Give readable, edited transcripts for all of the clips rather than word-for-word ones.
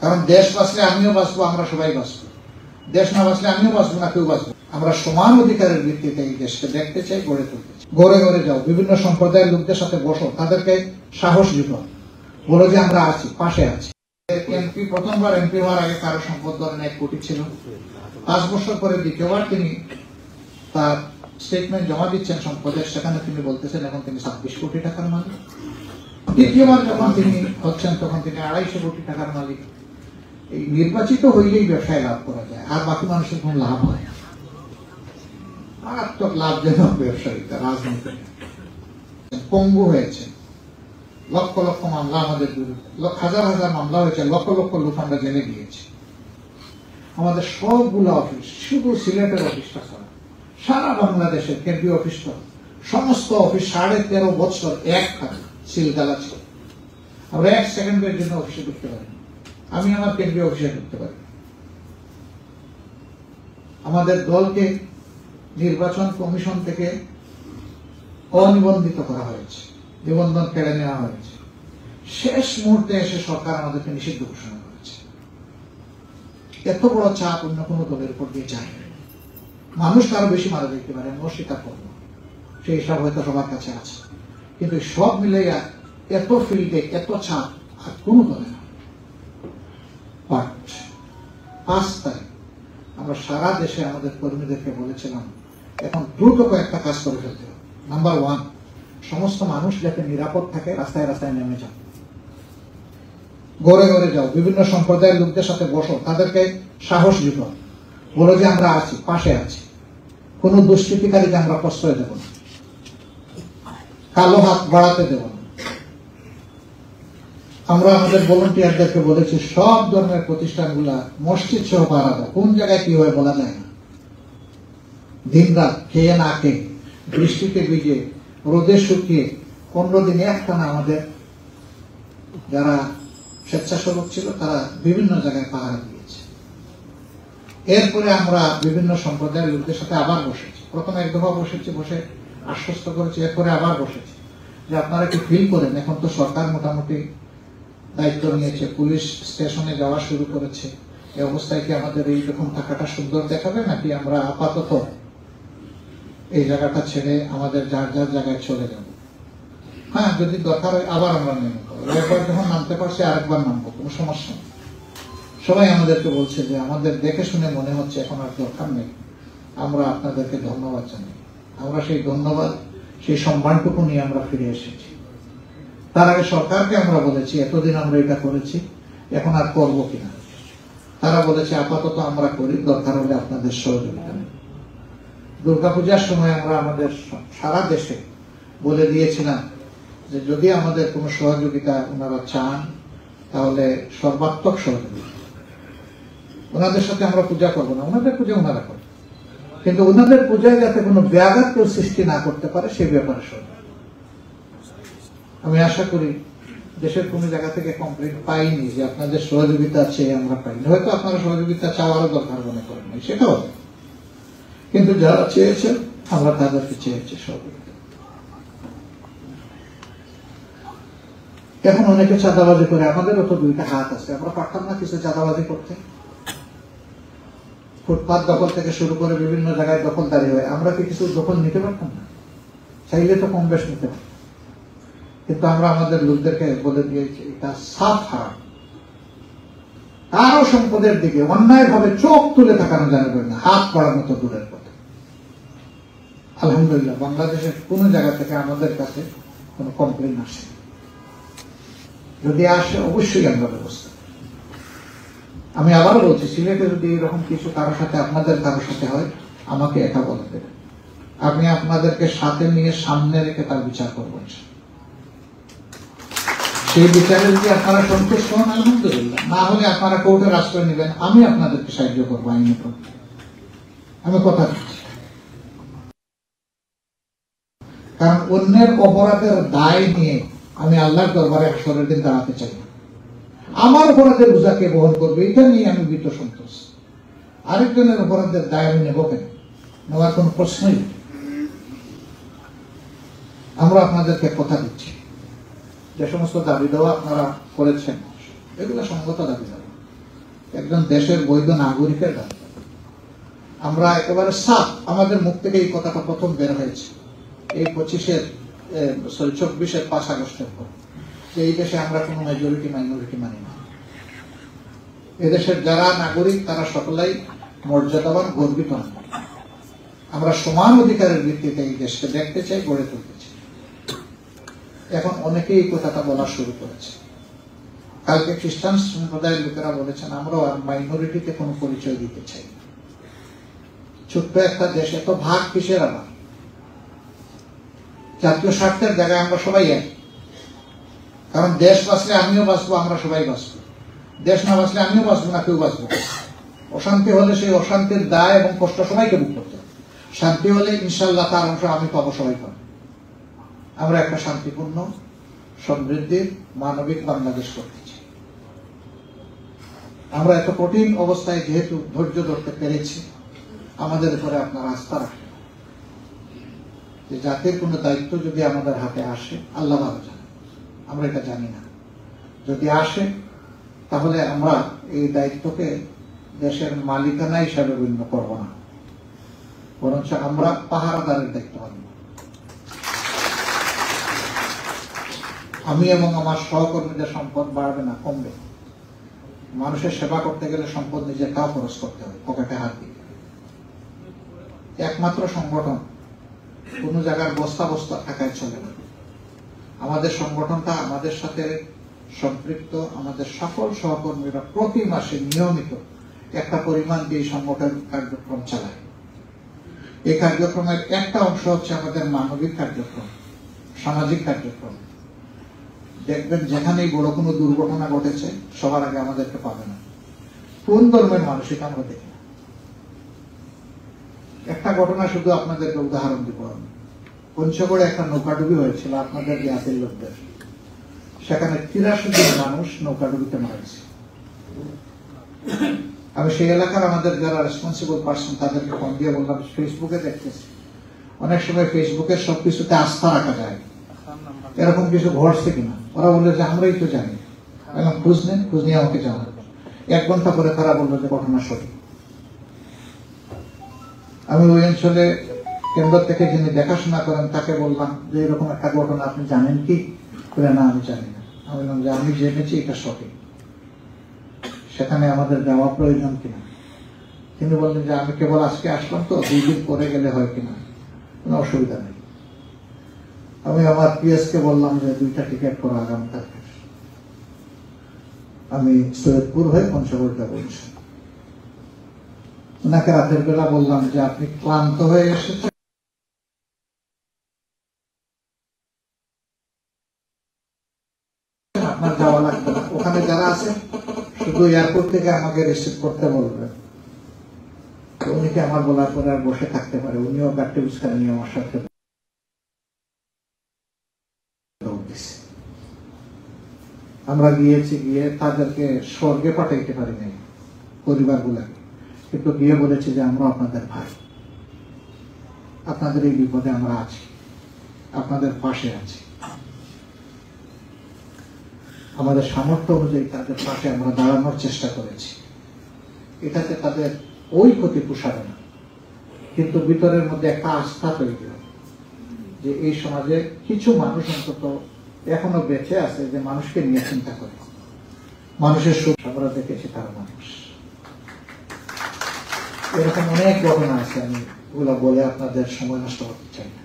কারণ দেশ বাঁচলে আমিও বাঁচবো, আমরা সবাই বাঁচবো। দেশ না বাঁচলে আমিও বাঁচবো না, কেউ বাঁচবো। আমরা সমান অধিকারের ভিত্তিতে এই দেশকে দেখতে চাই, গড়ে তুলতে চাই। ঘরে ঘরে যাও, বিভিন্ন সম্প্রদায়ের লোকদের সাথে বসো, তাদেরকে সাহস জুটো, বলো যে আমরা আছি, পাশে আছি। এমপি প্রথমবার এমপি হওয়ার আগে কারো সম্পদ ধরেন 1 কোটি ছিল। 5 বছর পরে দ্বিতীয়বার তিনি তার স্টেটমেন্ট জমা দিচ্ছেন সম্পদের, সেখানে তিনি বলতেছেন এখন তিনি 26 কোটি টাকার মালিক। দ্বিতীয়বার যখন তিনি হচ্ছেন তখন তিনি 250 কোটি টাকার মালিক। এই নির্বাচিত হইলেই ব্যবসায় লাভ করা যায়, আর বাকি মানুষের কোন লাভ হয়? মারাত্মক লাভজনক ব্যবসায়িতা, রাজনীতি। পঙ্গু হয়েছে, লক্ষ লক্ষ মামলা আমাদের বিরুদ্ধে, হাজার হাজার মামলা হয়েছে, লক্ষ লক্ষ লোক আমরা জেলে গিয়েছি। আমাদের সবগুলো অফিস, শুধু সিলেটের অফিসটা ছাড়া সারা বাংলাদেশের কেন্দ্রীয় অফিস, সমস্ত অফিস 13.5 বছর এক থাকে সিলগালা ছিল। আমরা 1 সেকেন্ডের জন্য অফিসে ঢুকতে পারি। আমি আমার কেন্দ্রীয় অফিসে ঢুকতে পারি। আমাদের দলকে নির্বাচন কমিশন থেকে অনিবন্ধিত করা হয়েছে, নিবন্ধন কেড়ে নেওয়া হয়েছে। শেষ মুহূর্তে এসে সরকার আমাদেরকে নিষিদ্ধ ঘোষণা করেছে। এত বড় চাপ অন্য কোন দলের উপর দিয়ে যায়। মানুষ আরো বেশি মারা যেতে পারে, আমি অস্বীকার করবো, সেই হিসাব হয়তো সবার কাছে আছে। কিন্তু সব মিলে এত ফিল্ডে এত চাপ আর কোন দলে না। 5 তারিখ আমরা সারা দেশে আমাদের কর্মীদেরকে বলেছিলাম এখন দ্রুত কয়েকটা কাজ করে ফেলতে হবে। নাম্বার 1, সমস্ত মানুষ যাতে নিরাপদ থাকে, রাস্তায় রাস্তায় নেমে যাও, ঘরে ঘরে যাও, বিভিন্ন সম্প্রদায়ের লোকদের সাথে বসো, তাদেরকে সাহস জুটো, বলো যে আমরা আছি, পাশে আছি। কোন দুষ্কৃতিকারীকে আমরা প্রশ্রয় দেব না, কালো হাত বাড়াতে দেব না। আমরা আমাদের ভলান্টিয়ারদেরকে বলেছি সব ধর্মের প্রতিষ্ঠানগুলা মসজিদ সহ পাহারা দাও। কোন জায়গায় কি হয় বলা যায় না। দিন রাত খেয়ে না খেয়ে, বৃষ্টিতে ভিজে, রোদে শুকিয়ে 15 দিনে একটানা আমাদের যারা স্বেচ্ছাসেবক ছিল তারা বিভিন্ন জায়গায় পাহারা দিয়েছে। এরপরে আমরা বিভিন্ন সম্প্রদায়ের লোকদের সাথে আবার বসেছি। প্রথমে 1 দফা বসেছি, বসে আশ্বস্ত করেছি। এরপরে আবার বসেছি যে আপনারা কি ফিল করেন এখন তো সরকার মোটামুটি দায়িত্ব নিয়েছে, পুলিশ স্টেশনে যাওয়া শুরু করেছে, এই অবস্থায় কি আমাদের এইরকম থাকাটা সুন্দর দেখাবে, নাকি আমরা আপাতত এই জায়গাটা ছেড়ে আমাদের যার যার জায়গায় চলে যাব? হ্যাঁ, যদি দরকার হয় আবার আমরা নেমে পড়বো। একবার যখন নামতে পারছি আরেকবার নামবো, কোনো সমস্যা নেই। সবাই আমাদেরকে বলছে যে আমাদের দেখে শুনে মনে হচ্ছে এখন আর দরকার নেই, আমরা আপনাদেরকে ধন্যবাদ জানাই। আমরা সেই ধন্যবাদ, সেই সম্মানটুকু নিয়ে আমরা ফিরে এসেছি। তার আগে সরকারকে আমরা বলেছি এতদিন আমরা এটা করেছি, এখন আর করবো কিনা। তারা বলেছে আপাতত আমরা করি, দরকার হলে আপনাদের সহযোগিতা নেই। দুর্গাপূজার সময় আমরা আমাদের সারা দেশে বলে দিয়েছিলাম যে যদি আমাদের কোনো সহযোগিতা ওনারা চান তাহলে সর্বাত্মক সহযোগিতা। ওনাদের সাথে আমরা পূজা করবো না, ওনাদের পূজা ওনারা করবে, কিন্তু ওনাদের পূজায় যাতে কোনো ব্যাঘাত কেউ সৃষ্টি না করতে পারে সেই ব্যাপারে সহযোগিতা। আমি আশা করি দেশের কোন জায়গা থেকে কমপ্লেন পাইনি যে আপনাদের সহযোগিতা চেয়ে আমরা পাইনি। হয়তো আপনারা সহযোগিতা চাওয়ারও দরকার মনে করেন নাই, সেটাও, কিন্তু যারা চেয়েছেন আমরা তাদেরকে চেয়েছি সহযোগিতা। এখন অনেকে চাঁদাবাজি করে, আমাদেরও তো 2টা হাত আছে, আমরা পারতাম না কিছু চাঁদাবাজি করতে? ফুটপাত দখল থেকে শুরু করে বিভিন্ন জায়গায় দখলদারি হয়, আমরা কি কিছু দখল নিতে পারতাম না? চাইলে তো কম বেশ নিতে পারতাম, কিন্তু আমরা আমাদের লোকদেরকে বলে দিয়েছি এটা সাফ হারাম। কারো সম্পদের দিকে অন্যায় ভাবে চোখ তুলে তাকানো যাবে না, হাত বাড়ানো তো দূরের কথা। আলহামদুলিল্লাহ বাংলাদেশের কোন জায়গা থেকে আমাদের কাছে কোন কমপ্লেন আসে, যদি আসে অবশ্যই আমরা ব্যবস্থা। আমি আবার বলছি, সিলেটে যদি এরকম কিছু কারোর সাথে, আপনাদের কারোর সাথে হয়, আমাকে একা বলে দেবেন, আমি আপনাদেরকে সাথে নিয়ে সামনে রেখে তার বিচার করবো। সেই বিচারে যদি আপনারা সন্তুষ্ট হন আলহামদুলিল্লাহ, না হলে আপনারা কোর্টের আশ্রয় নেবেন, আমি আপনাদেরকে সাহায্য করবো আইনি পথে, আমি কথা দিচ্ছি। কারণ অন্যের অপরাধের দায় নিয়ে আমি আল্লাহর দরবারে হাসরের দিন দাঁড়াতে চাই না। আমার অপরাধের বোঝাকে বহন করবে, এটা নিয়ে আমি ভীত সন্তোষ। আরেকজনের অপরাধের দায় আমি নেব কেন? নেওয়ার কোন প্রশ্নই নেই। আমরা আপনাদেরকে কথা দিচ্ছি, যে সমস্ত দাবি দেওয়া আপনারা করেছেন এগুলো সঙ্গত দাবি দেওয়া। একজন দেশের বৈধ নাগরিকের দায়িত্ব। আমরা একেবারে সাফ, আমাদের মুখ থেকে এই কথাটা প্রথম বের হয়েছে এই 24 5 আগস্টের পর, যে এই দেশে আমরা কোনো মেজরিটি মাইনরিটি মানি না। এদেশের যারা নাগরিক তারা সকলেই মর্যাদাবান, গর্বিত। আমরা সমান অধিকারের ভিত্তিতে এই দেশকে দেখতে চাই, গড়ে তুলতে চাই। এখন অনেকেই এই কথাটা বলা শুরু করেছে। কালকে খ্রিস্টান সম্প্রদায়ের লোকেরা বলেছেন আমরা মাইনরিটিতে কোনো পরিচয় দিতে চাই। ছোট্ট একটা দেশ, এত ভাগ কিসের? আবার জাতীয় স্বার্থের জায়গায় আমরা সবাই এক। কারণ দেশ বাঁচলে আমিও বাঁচবো, আমরা সবাই বাঁচবো। দেশ না বাঁচলে আমিও বাঁচবো না, কেউ বাঁচবো। অশান্তি হলে সেই অশান্তির দায় এবং কষ্ট সবাইকে ভোগ করতে হবে। শান্তি হলে ইনশাল্লাহ তার অংশ আমি পাবো, সবাই পাবো। আমরা একটা শান্তিপূর্ণ, সমৃদ্ধির, মানবিক বাংলাদেশ করতে চাই। আমরা এত কঠিন অবস্থায় যেহেতু ধৈর্য ধরতে পেরেছি, আমাদের উপরে আপনার আস্থা রাখেন যে জাতির কোনো দায়িত্ব যদি আমাদের হাতে আসে, আল্লাহ ভালো জানে, আমরা এটা জানি না, যদি আসে তাহলে আমরা এই দায়িত্বকে দেশের মালিকানা হিসাবে গণ্য করব না, বরঞ্চ আমরা পাহারাদারের দায়িত্ব পালন। আমি এবং আমার সহকর্মীদের সম্পদ বাড়বে না, কমবে। মানুষের সেবা করতে গেলে সম্পদ নিজে তাও খরচ করতে হবে, পকেটে হাত দিয়ে। একমাত্র সংগঠন কোন জায়গার বস্তা বস্তা থাকায় চলে না। আমাদের সংগঠনটা আমাদের সাথে সম্পৃক্ত, আমাদের সকল সহকর্মীরা প্রতি মাসে নিয়মিত একটা পরিমাণ দিয়ে সংগঠন কার্যক্রম চালায়। এই কার্যক্রমের একটা অংশ হচ্ছে আমাদের মানবিক কার্যক্রম, সামাজিক কার্যক্রম। দেখবেন যেখানেই বড় কোনো দুর্ঘটনা ঘটেছে সবার আগে আমাদেরকে পাবে না। কোন ধর্মের মানসিক আমরা দেখি না। একটা ঘটনা শুধু আপনাদেরকে উদাহরণ দিব আমি। পঞ্চগড়ে একটা নৌকাডুবি হয়েছিল আপনাদের জ্ঞাতির লোকদের। সেখানে 83 জন মানুষ নৌকাডুবিতে মারা গেছে। আমি সেই এলাকার আমাদের যারা রেসপন্সিবল পার্সন তাদেরকে ফোন দিয়ে বললাম, ফেসবুকে দেখতেছি, অনেক সময় ফেসবুকের সবকিছুতে আস্থা রাখা যায়, এরকম কিছু ঘটছে কিনা। ওরা বললো যে আমরাই তো জানি। এখন খোঁজ নেন, খোঁজ নিয়ে আমাকে জানান। 1 ঘন্টা পরে তারা বললো যে ঘটনা সঠিক। আমি ওই অঞ্চলে কেন্দ্র থেকে যিনি দেখাশোনা করেন তাকে বললাম যে এরকম একটা ঘটনা আপনি জানেন কি? না, আমি জানি না। আমি বললাম যে আমি জেনেছি এটা সঠিক, সেখানে আমাদের যাওয়া প্রয়োজন কিনা। তিনি বললেন যে আমি কেবল আজকে আসলাম, তো 2 দিন পরে গেলে হয় কিনা, কোনো অসুবিধা নেই। আমি আমার পিএসকে বললাম যে 2টা টিকিট করো আগামীকালকে। আমি সৈয়দপুর হয়ে পঞ্চগড় যাবো। ওনাকে রাতের বেলা বললাম যে আপনি ক্লান্ত হয়ে এসেছেন, আপনার যাওয়া লাগবে না। ওখানে যারা আছে শুধু এয়ারপোর্ট থেকে আমাকে রিসিভ করতে বলবেন। উনি কি আমার বলার পরে আর বসে থাকতে পারে? উনিও গাড়ি উস্কার নিয়ে আমার সাথে আমরা গিয়েছি, গিয়ে তাদেরকে স্বর্গে পাঠাইতে পারি নাই পরিবারগুলাকে, কিন্তু গিয়ে বলেছি যে আমরা আপনাদের ভাই, আপনাদের এই বিপদে আমরা আছি, আপনাদের পাশে আছি। আমাদের সামর্থ্য অনুযায়ী তাদের পাশে আমরা দাঁড়ানোর চেষ্টা করেছি। এটাতে তাদের ওই ক্ষতি পোষাবে না, কিন্তু ভিতরের মধ্যে একটা আস্থা তৈরি হবে যে এই সমাজে কিছু মানুষ অন্তত এখনো বেঁচে আছে যে মানুষকে নিয়ে চিন্তা করে, মানুষের সুখ আমরা দেখেছি তার মানুষ। এরকম অনেক ঘটনা আছে, আমি ওগুলো বলে আপনাদের সময় নষ্ট করতে চাই না।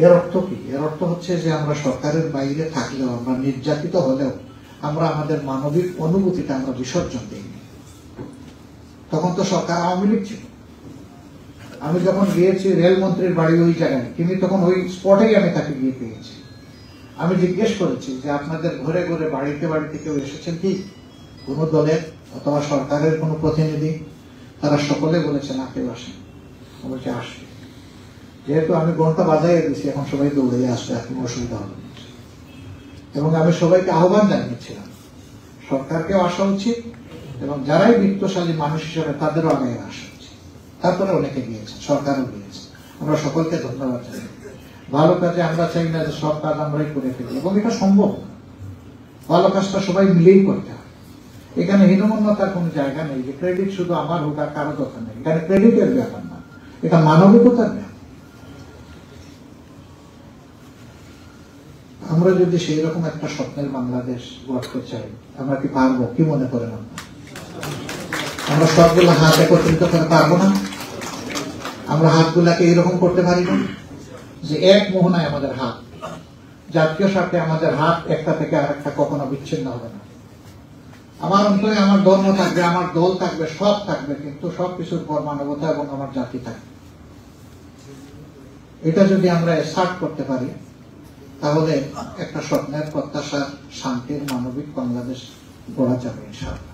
এর অর্থ কি? এর অর্থ হচ্ছে যে আমরা সরকারের বাইরে থাকলেও, আমরা নির্যাতিত হলেও আমরা আমাদের মানবিক অনুভূতিটা আমরা বিসর্জন দিইনি। তখন তো সরকার আওয়ামী লীগ ছিল। আমি যখন গিয়েছি রেলমন্ত্রীর বাড়ি ওই জায়গায়, তিনি তখন ওই স্পটেই আমি তাকে গিয়ে পেয়েছি। আমি জিজ্ঞেস করেছি যে আপনাদের ঘরে ঘরে বাড়িতে বাড়িতে কেউ এসেছেন কি, কোন দলের অথবা সরকারের কোন প্রতিনিধি? তারা সকলে বলেছে না, কেউ আসেন। বলছে আসবে। যেহেতু আমি ঘন্টা বাজাইয়ে দিচ্ছি, এখন সবাই দৌড়ে আসবে, এখন অসুবিধা হবে। এবং আমি সবাইকে আহ্বান জানিয়েছিলাম সরকারকেও আসা উচিত এবং যারাই বিত্তশালী মানুষ হিসেবে তাদেরও আগে আসা উচিত। তারপরে অনেকে গিয়েছে, সরকারও গিয়েছে। আমরা সকলকে ধন্যবাদ জানাই। ভালো কাজে আমরা চাই না যে সব কাজ আমরাই করে ফেলি, এবং এটা সম্ভব না। ভালো কাজটা সবাই মিলেই করতে হয়। এখানে হীনমন্যতার কোন জায়গা নেই যে ক্রেডিট শুধু আমার হোক আর কারো দরকার নেই। এখানে ক্রেডিটের ব্যাপার না, এটা মানবিকতার ব্যাপার। আমরা যদি সেই রকম একটা স্বপ্নের বাংলাদেশ গড়তে চাই, আমরা কি পারবো? কি মনে করেন আপনারা? আমরা সবগুলো হাত একত্রিত করে পারবো না? আমরা হাতগুলাকে এইরকম করতে পারি না যে এক মোহনায় আমাদের হাত, জাতীয় স্বার্থে আমাদের হাত একটা থেকে আর একটা কখনো বিচ্ছিন্ন হবে না। আমার অন্তরে আমার ধর্ম থাকবে, আমার দল থাকবে, সব থাকবে, কিন্তু সবকিছুর পর মানবতা এবং আমার জাতি থাকবে। এটা যদি আমরা সার্ট করতে পারি, তাহলে একটা স্বপ্নের, প্রত্যাশার, শান্তির, মানবিক বাংলাদেশ গড়া যাবে ইনশাআল্লাহ।